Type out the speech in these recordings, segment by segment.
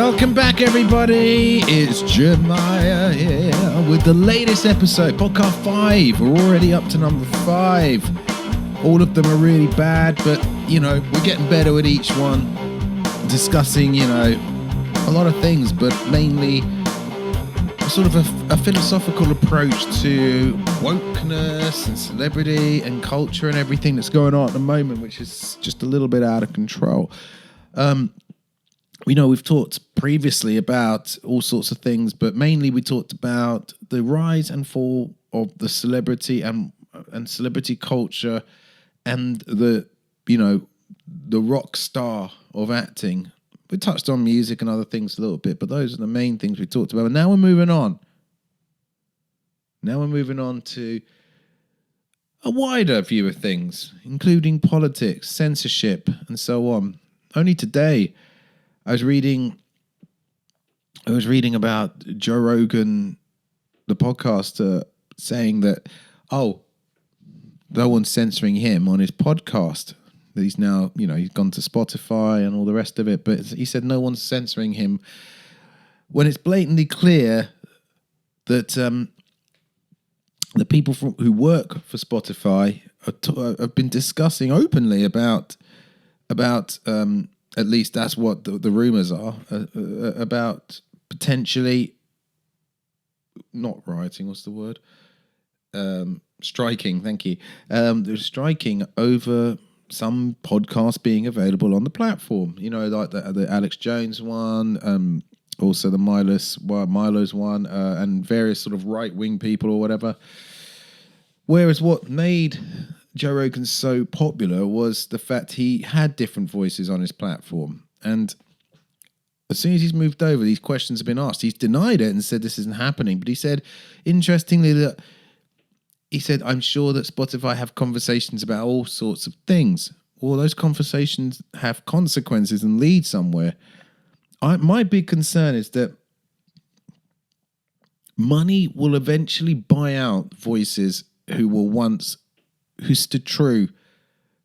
Welcome back, everybody. It's Jeremiah here with the latest episode, podcast 5. We're already up to number 5. All of them are really bad, but, we're getting better with each one. Discussing, a lot of things, but mainly sort of a philosophical approach to wokeness and celebrity and culture and everything that's going on at the moment, which is just a little bit out of control. We've talked previously about all sorts of things, but mainly we talked about the rise and fall of the celebrity and celebrity culture and the rock star of acting. We touched on music and other things a little bit, but those are the main things we talked about. And now we're moving on. Now we're moving on to a wider view of things, including politics, censorship, and so on. Only today, I was reading about Joe Rogan, the podcaster, saying that, no one's censoring him on his podcast. That he's now, he's gone to Spotify and all the rest of it. But he said no one's censoring him when it's blatantly clear that the people who work for Spotify have been discussing openly about at least that's what the rumors are, about potentially not rioting. What's the word? Striking. Thank you. They're striking over some podcasts being available on the platform. Like the Alex Jones one, also the Milo's one, and various sort of right-wing people or whatever. Whereas what made Joe Rogan so popular was the fact he had different voices on his platform. And as soon as he's moved over, these questions have been asked. He's denied it and said this isn't happening. But he said, interestingly, I'm sure that Spotify have conversations about all sorts of things. Well, those conversations have consequences and lead somewhere. My big concern is that money will eventually buy out voices who stood true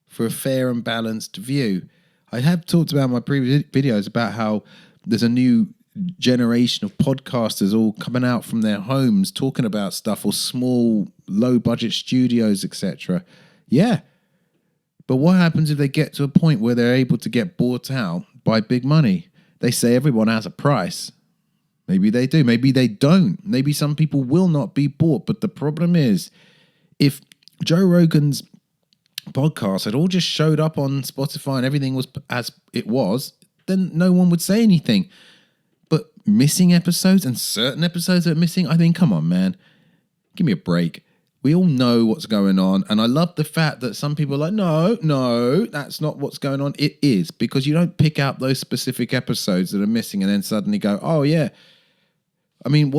for a fair and balanced view. I have talked about in my previous videos about how there's a new generation of podcasters all coming out from their homes talking about stuff, or small, low-budget studios, etc. Yeah. But what happens if they get to a point where they're able to get bought out by big money? They say everyone has a price. Maybe they do. Maybe they don't. Maybe some people will not be bought. But the problem is, if Joe Rogan's podcast had all just showed up on Spotify and everything was as it was, then no one would say anything. But missing episodes and certain episodes that are missing, I mean, come on, man. Give me a break. We all know what's going on. And I love the fact that some people are like, no, that's not what's going on. It is, because you don't pick out those specific episodes that are missing and then suddenly go, oh, yeah. I mean,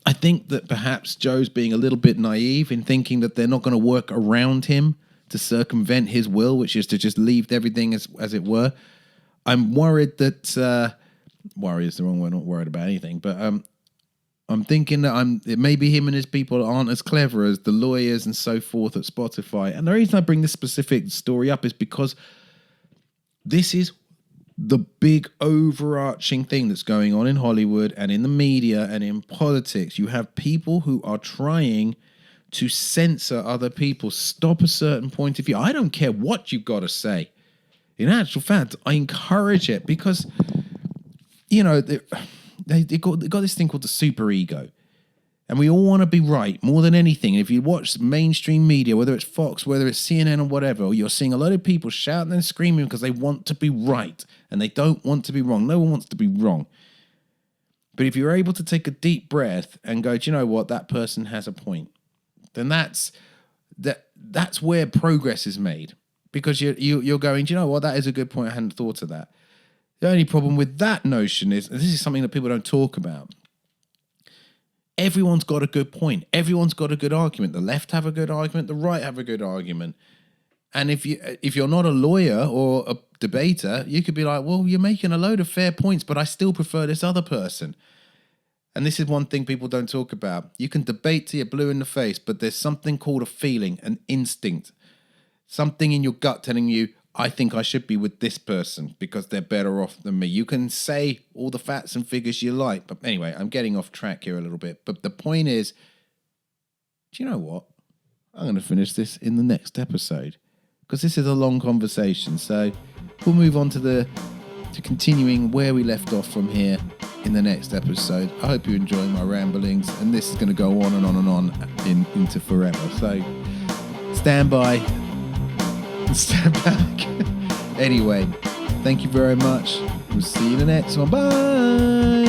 I think that perhaps Joe's being a little bit naive in thinking that they're not going to work around him to circumvent his will, which is to just leave everything as it were. I'm worried that worry is the wrong word. Not worried about anything, but I'm thinking that maybe him and his people aren't as clever as the lawyers and so forth at Spotify. And the reason I bring this specific story up is because this is the big overarching thing that's going on in Hollywood and in the media and in politics. You have people who are trying to censor other people, stop a certain point of view. I don't care what you've got to say. In actual fact, I encourage it because, they got this thing called the super ego. And we all want to be right more than anything. If you watch mainstream media, whether it's Fox, whether it's CNN or whatever, you're seeing a lot of people shouting and screaming because they want to be right and they don't want to be wrong. No one wants to be wrong. But if you're able to take a deep breath and go, do you know what, that person has a point, then that's where progress is made. Because you're going, do you know what, that is a good point. I hadn't thought of that. The only problem with that notion is, this is something that people don't talk about. Everyone's got a good point. Everyone's got a good argument. The left have a good argument. The right have a good argument. And if you're not a lawyer or a debater, you could be like, well, you're making a load of fair points, but I still prefer this other person. And this is one thing people don't talk about. You can debate till you're blue in the face, but there's something called a feeling, an instinct, something in your gut telling you, I think I should be with this person because they're better off than me. You can say all the facts and figures you like. But anyway, I'm getting off track here a little bit. But the point is, do you know what? I'm going to finish this in the next episode because this is a long conversation. So we'll move on to continuing where we left off from here in the next episode. I hope you enjoy my ramblings, and this is going to go on and on and on into forever. So stand by and stand back. Anyway, thank you very much. We'll see you in the next one. Bye.